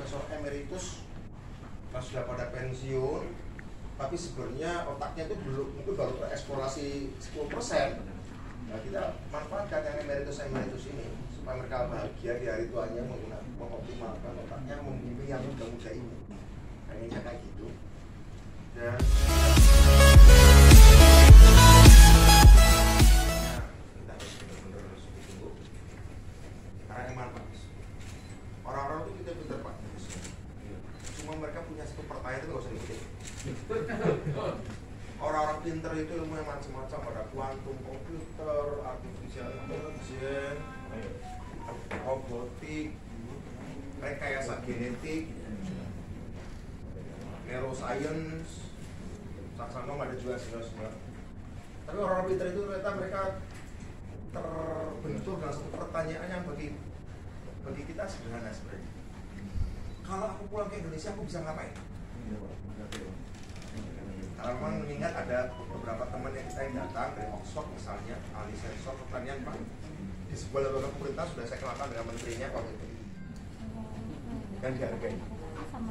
profesor emeritus yang sudah pada pensiun, tapi sebenarnya otaknya itu belum, itu baru tereksplorasi 10%. Nah, kita manfaatkan yang emeritus ini supaya mereka bahagia di hari tuanya, mengoptimalkan otaknya, membimbing yang muda-muda ini. Nah, ini kayak gitu. Dan kita harus benar-benar tunggu. Karena yang manfaat. Orang-orang itu kita pintar Pak. Cuma mereka punya satu pertanyaan itu nggak usah diikutin. Orang-orang pinter itu ilmu yang macam-macam, ada kuantum komputer, artificial intelligence, robotik, rekayasa genetik, neuroscience, saksama ada juga semua. Tapi orang-orang pinter itu ternyata mereka terbentur dengan satu pertanyaan yang bagi kita sederhana sebenarnya. Kalau aku pulang ke Indonesia, aku bisa ngapain? Kalau memang mengingat ada beberapa teman yang kita yang datang dari Oxford misalnya, ahli sensor pertanian Pak, di sebuah lembaga pemerintah sudah saya kenalkan dengan menterinya waktu itu, dan dihargai.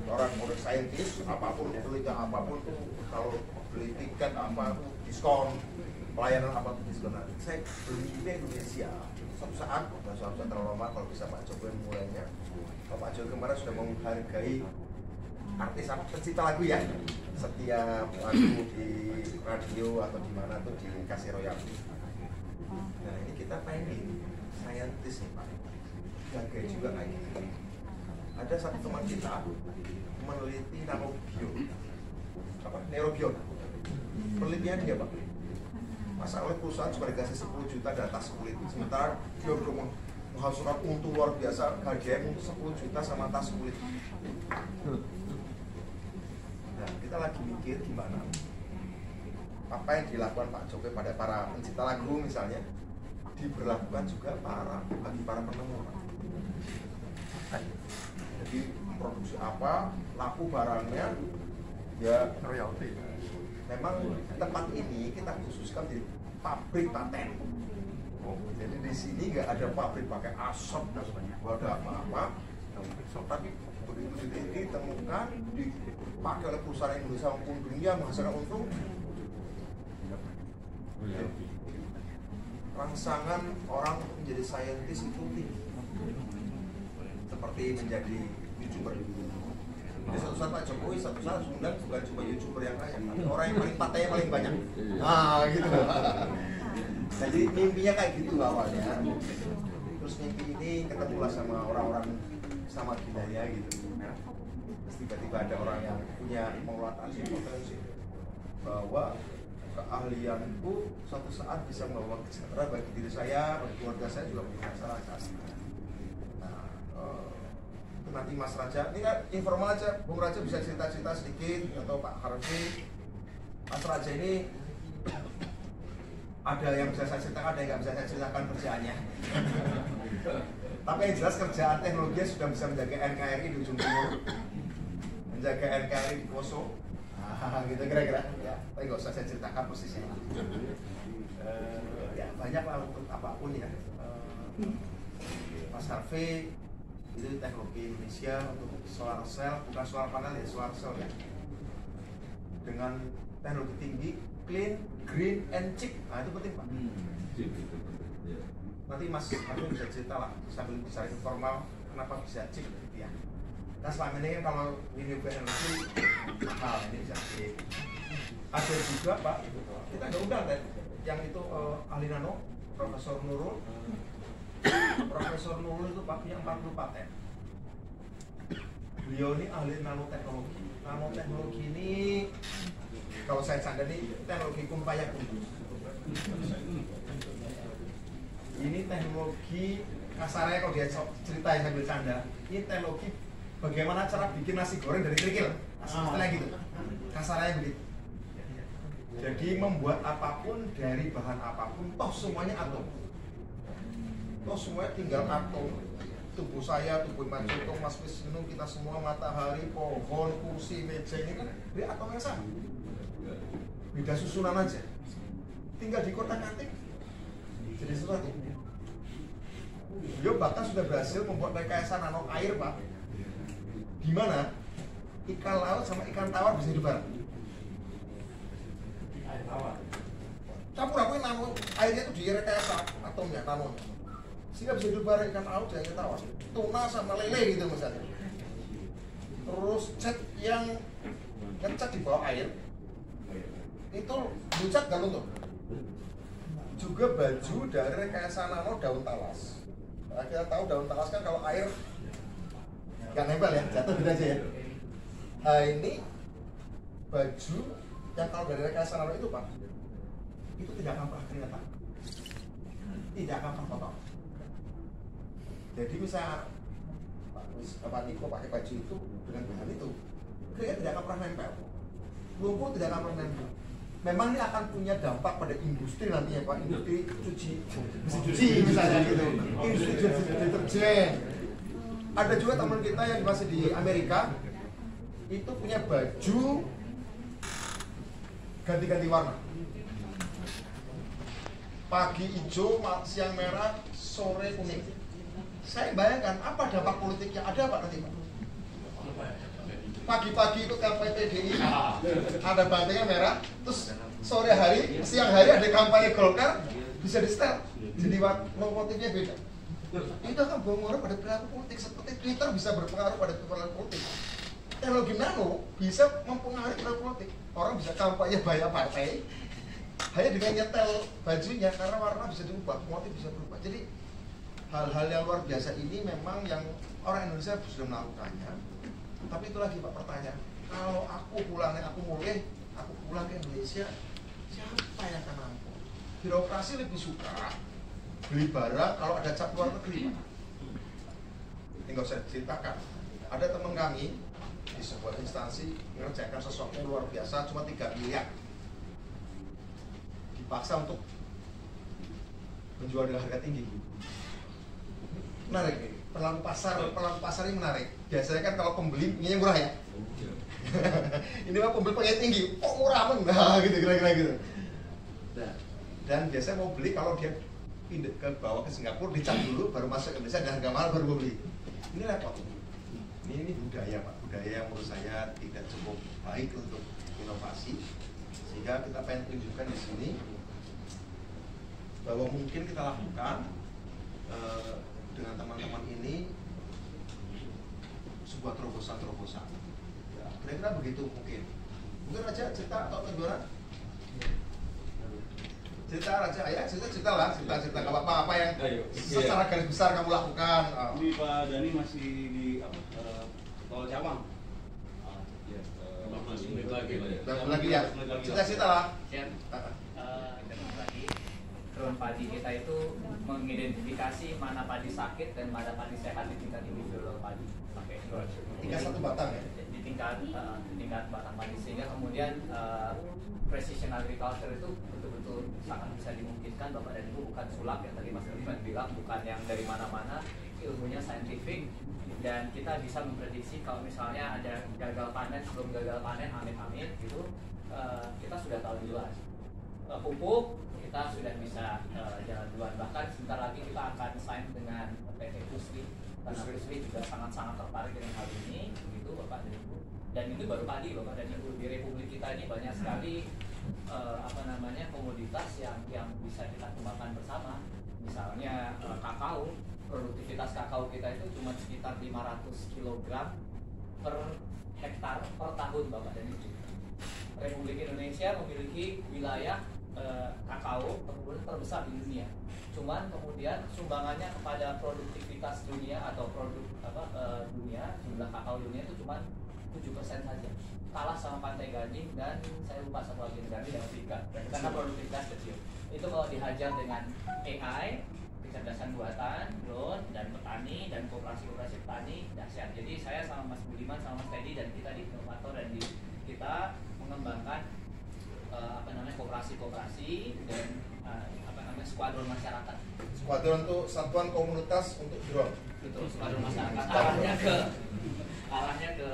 Orang modern scientist, apapun penelitian apapun tuh, kalau beli tiket apa diskon, pelayanan apa diskon. Saya beli di Indonesia. Suatu saat, nggak usah terlalu lama kalau bisa Pak Jokowi mulainya. Kalau Pak Jokowi kemarin sudah menghargai artis apa pencipta lagu ya, setiap lagu di radio atau di mana tuh dikasih royalti. Nah ini kita pengen saintis nih Pak, jaga juga kayak gitu. Ada satu teman kita meneliti nanobio, apa neurobio, penelitian dia Pak. Masa oleh perusahaan cuma dikasih 10 juta data kulit, sementara dia udah menghasilkan untung luar biasa, harganya untuk 10 juta sama tas kulit. Nah, kita lagi mikir gimana apa yang dilakukan Pak Jokowi pada para pencipta lagu misalnya diberlakukan juga bagi para penemu. Jadi memproduksi apa, laku barangnya ya royalti. Memang tempat ini kita khususkan di pabrik paten. Jadi di sini nggak ada pabrik pakai asap dan sebagainya, nggak ada apa-apa. Tapi begitu ditemukan, dipakai oleh perusahaan Indonesia maupun dunia menghasilkan untung. Rangsangan orang untuk menjadi saintis itu tinggi, seperti menjadi YouTuber. Jadi satu saat Pak Jokowi, satu saat Sundan bukan cuma YouTuber yang kaya, tapi orang yang paling patenya paling banyak. Ah gitu. Jadi mimpinya kayak gitu awalnya. Terus mimpi ini ketemulah sama orang-orang sama budaya gitu. Terus tiba-tiba ada orang yang punya pengelolaan potensi bahwa keahlianku suatu saat bisa membawa kesejahteraan bagi diri saya, bagi keluarga saya juga punya masyarakat. Nah, nanti Mas Raja, ini kan informal aja, Bung Raja bisa cerita-cerita sedikit atau Pak Harfi. Mas Raja ini ada yang bisa saya ceritakan, ada yang nggak bisa saya ceritakan kerjaannya. Tapi yang jelas kerjaan teknologi sudah bisa menjaga NKRI di ujung timur, menjaga NKRI di Poso, gitu kira-kira. Ya, tapi nggak usah saya ceritakan posisinya. Ya banyak lah untuk apapun ya. Mas Harfi itu teknologi Indonesia untuk solar cell, bukan solar panel ya, solar cell ya, dengan teknologi tinggi, clean, green, and cheap. Nah itu penting Pak. Nanti Mas aku bisa cerita lah sambil bicara informal kenapa bisa cheap ya. Nah selama ini kan kalau renewable energy mahal, ini bisa cheap. Ada juga Pak, kita ada undang kan yang itu ahli nano, Profesor Nurul. Profesor Nurul itu Pak punya 40 paten. Beliau ini ahli nanoteknologi. Nanoteknologi ini kalau saya canda nih teknologi kumpaya kudus. Ini teknologi kasarnya kalau dia cerita yang sambil canda. Ini teknologi bagaimana cara bikin nasi goreng dari kerikil. Setelah gitu. Kasarnya begitu. Jadi membuat apapun dari bahan apapun, toh semuanya atom. Toh semuanya tinggal atom. Tubuh saya, tubuh Mas Joko, Mas Wisnu, kita semua, matahari, pohon, kursi, meja ini kan dari atom yang sama. Beda susunan aja. Tinggal dikotak-atik jadi sesuatu. Beliau bahkan sudah berhasil membuat rekayasa nano air Pak di ikan laut sama ikan tawar bisa hidup bareng. Campur nano, airnya itu direkayasa atomnya, nanonya, sehingga bisa hidup bareng ikan laut dan ikan tawar, tuna sama lele gitu misalnya. Terus cat yang ngecat di bawah air itu bucat gak luntur. Juga baju dari rekayasa nano daun talas. Nah, kita tahu daun talas kan kalau air gak nempel ya, jatuh gitu aja ya. Nah ini baju yang kalau dari rekayasa nano itu Pak, itu tidak akan pernah keringetan, tidak akan pernah kotor. Jadi misalnya Pak Niko pakai baju itu dengan bahan itu, keringat tidak akan pernah nempel, lumpur tidak akan pernah nempel. Memang ini akan punya dampak pada industri nantinya Pak, industri cuci misalnya gitu, industri deterjen. Ada juga teman kita yang masih di Amerika, itu punya baju ganti-ganti warna. Pagi hijau, siang merah, sore kuning. Saya bayangkan apa dampak politiknya, ada Pak nanti Pak? Pagi-pagi ikut kampanye PDI, ada bantingnya merah, terus sore hari, siang hari ada kampanye Golkar, bisa di-setel. Jadi motifnya beda. Itu akan berpengaruh pada perilaku politik, seperti Twitter bisa berpengaruh pada perilaku politik. Teknologi nano bisa mempengaruhi perilaku politik. Orang bisa kampanye banyak partai hanya dengan nyetel bajunya, karena warna bisa diubah, motif bisa berubah. Jadi hal-hal yang luar biasa ini memang yang orang Indonesia sudah melakukannya. Tapi itu lagi Pak pertanyaan, kalau aku pulang ke Indonesia, siapa yang akan nampung? Birokrasi lebih suka beli barang kalau ada cap luar negeri Pak. Tinggal saya ceritakan, ada teman kami di sebuah instansi mengerjakan sesuatu yang luar biasa, cuma 3 miliar, dipaksa untuk menjual dengan harga tinggi. Menarik nih, pelaku pasar ini menarik. Biasanya kan kalau pembeli ini yang murah ya. Ini mah pembeli pengen tinggi, kok murah men, nah, gitu kira-kira gitu. Dan biasanya mau beli kalau dia pindah ke bawah ke Singapura, dicap dulu, baru masuk ke Indonesia dan harga mahal baru beli. Ini repot. Ini budaya Pak, budaya yang menurut saya tidak cukup baik untuk inovasi. Sehingga kita pengen tunjukkan di sini bahwa mungkin kita lakukan dengan teman-teman ini sebuah terobosan-terobosan. Ya, kira-kira begitu mungkin. Mungkin Raja cerita atau Tegora? Cerita Raja, ya cerita lah, cerita nggak apa-apa yang secara garis besar kamu lakukan. Ini Pak Dani masih di Tol Cawang. Lagi ya, cerita lah. Drone padi kita itu mengidentifikasi mana padi sakit dan mana padi sehat di tingkat individual padi pakai drone. Tingkat satu batang ya? Di tingkat batang padi, sehingga kemudian precision agriculture itu betul-betul sangat bisa dimungkinkan Bapak dan Ibu, bukan sulap yang tadi Mas Irfan bilang, bukan yang dari mana-mana, ilmunya saintifik, dan kita bisa memprediksi kalau misalnya ada gagal panen sebelum gagal panen, amit-amit gitu, kita sudah tahu jelas. Pupuk kita sudah bisa jalan duluan, bahkan sebentar lagi kita akan sign dengan PT Pusri, karena Pusri juga sangat-sangat tertarik dengan hal ini, begitu Bapak dan Ibu. Dan itu baru padi Bapak dan Ibu, di Republik kita ini banyak sekali komoditas yang bisa kita kembangkan bersama. Misalnya kakao, produktivitas kakao kita itu cuma sekitar 500 kg per hektar per tahun Bapak dan Ibu. Republik Indonesia memiliki wilayah kakao perkebunan terbesar di dunia. Cuman kemudian sumbangannya kepada produktivitas dunia atau produk dunia, jumlah kakao dunia itu cuma 7% saja. Kalah sama Pantai Gading dan saya lupa satu lagi negara di Afrika karena produktivitas kecil. Itu kalau dihajar dengan AI, kecerdasan buatan, drone, dan petani dan kooperasi petani dahsyat. Jadi saya sama Mas Budiman sama Mas Teddy dan kita di Inovator dan di kita mengembangkan kooperasi dan skuadron masyarakat. Skuadron itu satuan komunitas untuk drone. Betul, skuadron masyarakat. Arahnya ke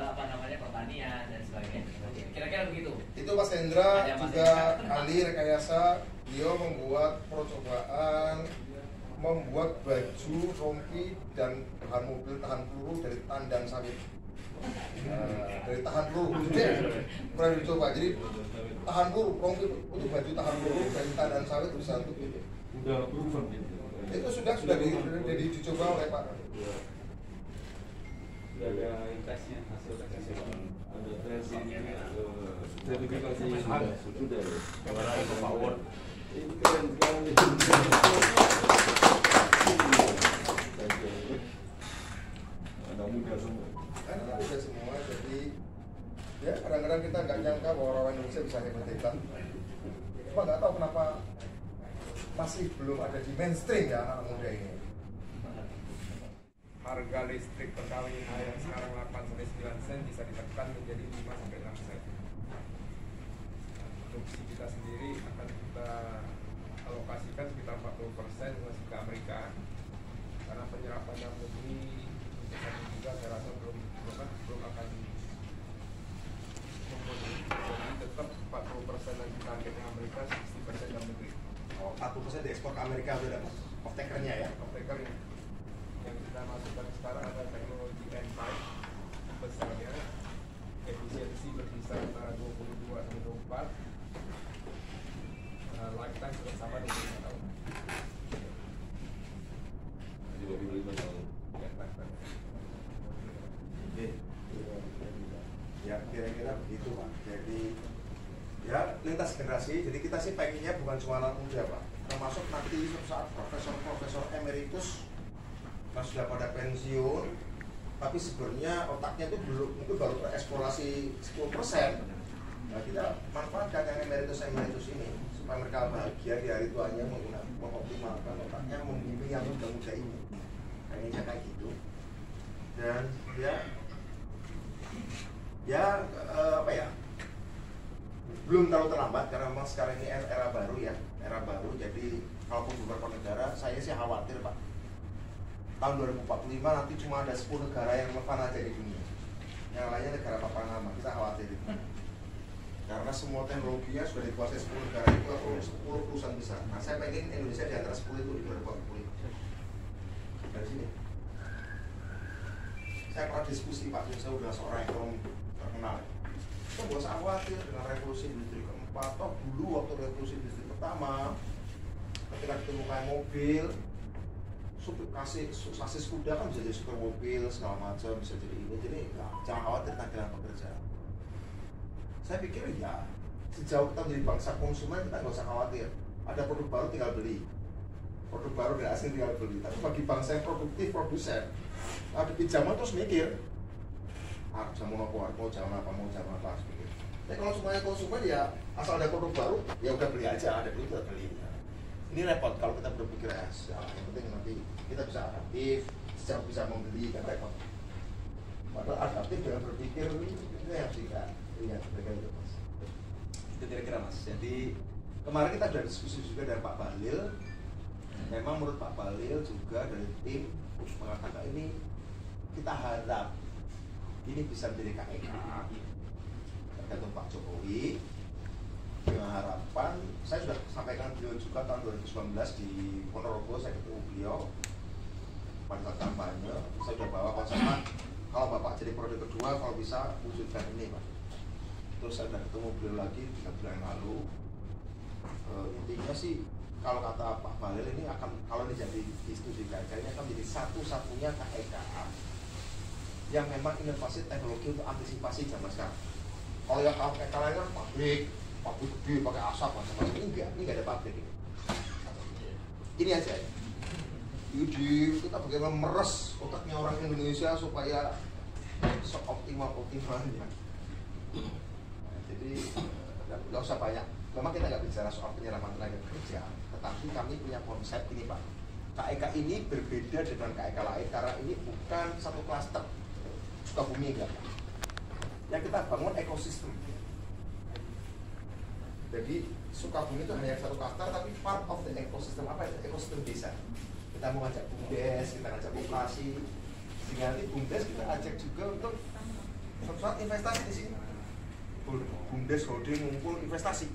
pertanian dan sebagainya. Kira-kira begitu. Itu Mas Hendra juga ahli rekayasa. Dia membuat percobaan membuat baju, rompi dan bahan mobil tahan peluru dari tandan sawit. Dari tahan peluru, pernah dicoba. Jadi tahan peluru, untuk baju tahan peluru dari tandan sawit bisa untuk itu. Udah proven gitu. Itu sudah dicoba oleh Pak. Sudah ada tesnya, hasil tesnya. Ada tes sertifikasi sudah. Kamera power. Ini keren sekali. Ada muda semua. Kan udah semua, jadi ya kadang-kadang kita nggak nyangka bahwa orang Indonesia bisa hebat-hebat. Cuma nggak tahu kenapa masih belum ada di mainstream ya anak muda ini. Harga listrik per kWh yang sekarang 8-9 sen bisa ditekan menjadi 5-6 sen. Produksi kita sendiri akan kita alokasikan sekitar 40% masih ke Amerika, karena penyerapan dalam negeri untuk saat ini juga saya rasa belum akan memenuhi. Jadi tetap 40% lagi targetnya Amerika, 60% dalam negeri. Oh, 40% diekspor ke Amerika udah dapat off-takernya ya? Off-taker yang kita masukkan sekarang ada teknologi N5 besarnya, efisiensi berkisar antara 22 sampai 24, lifetime sudah sama dengan 5 tahun. Jadi 25 tahun. Ya, lifetime. Oke. Ya kira-kira begitu Pak. Jadi ya lintas generasi. Jadi kita sih pengennya bukan cuma anak muda Pak, termasuk nanti suatu saat profesor emeritus yang sudah pada pensiun, tapi sebenarnya otaknya itu belum, mungkin baru bereksplorasi 10%. Nah kita manfaatkan yang emeritus ini supaya mereka bahagia di hari tuanya, mengoptimalkan otaknya, membimbing yang muda-muda ini. Kayaknya kayak gitu. Dan apa ya, belum terlalu terlambat karena memang sekarang ini era baru ya, era baru. Jadi kalaupun beberapa negara, saya sih khawatir Pak, tahun 2045 nanti cuma ada 10 negara yang relevan aja di dunia, yang lainnya negara papan nama. Kita khawatir itu karena semua teknologinya sudah dikuasai 10 negara itu atau 10 perusahaan besar. Nah saya pengen Indonesia di antara 10 itu di 2045. Dari sini saya pernah diskusi Pak, saya udah seorang ekonom terkenal. Kita nggak usah khawatir dengan revolusi industri keempat. Toh dulu waktu revolusi industri pertama, ketika ditemukan mobil, sasis kuda kan bisa jadi super mobil segala macam, bisa jadi ini. Jadi jangan khawatir tentang pekerjaan. Saya pikir ya sejauh kita menjadi bangsa konsumen, kita nggak usah khawatir. Ada produk baru tinggal beli, produk baru dari asing tinggal beli. Tapi bagi bangsa yang produktif, produsen, ada pinjaman terus mikir, jamu apa, mau jamu apa, mikir. Tapi kalau semuanya konsumen ya asal ada produk baru, ya udah beli aja, ada duit udah beli. Ini repot kalau kita berpikir ya, yang penting nanti kita bisa adaptif, sejauh bisa membeli, kan repot. Padahal adaptif dengan berpikir ini yang kita lihat mereka itu Mas. Itu kira-kira Mas. Jadi kemarin kita sudah diskusi juga dari Pak Bahlil. Memang menurut Pak Bahlil juga dari tim mengatakan ini kita harap ini bisa menjadi KEK, tergantung Pak Jokowi. Dengan harapan, saya sudah sampaikan beliau juga tahun 2019 di Ponorogo, saya ketemu beliau pada saat kampanye. Saya sudah bawa konsepnya, kalau Bapak jadi periode kedua, kalau bisa wujudkan ini Pak. Terus saya sudah ketemu beliau lagi 3 bulan lalu. Intinya sih, kalau kata Pak Bahlil ini akan, kalau ini jadi studi KEK ini akan menjadi satu-satunya KEK yang memang inovasi teknologi untuk antisipasi zaman sekarang. Kalau yang KEK lain kan pabrik gede pakai asap macam-macam, ini nggak ada pabrik ini. Ini aja kita bagaimana meres otaknya orang Indonesia supaya optimalnya. Jadi nggak usah banyak, memang kita nggak bicara soal penyerapan tenaga kerja, tetapi kami punya konsep ini Pak. KEK ini berbeda dengan KEK lain karena ini bukan satu klaster Sukabumi, enggak. Yang kita bangun ekosistem. Jadi Sukabumi itu hanya satu klaster, tapi part of the ecosystem. Apa itu? Ekosistem desa. Kita mau ngajak BUMDes, kita ngajak koperasi, sehingga nanti BUMDes kita ajak juga untuk suatu investasi di sini. BUMDes holding ngumpul investasi.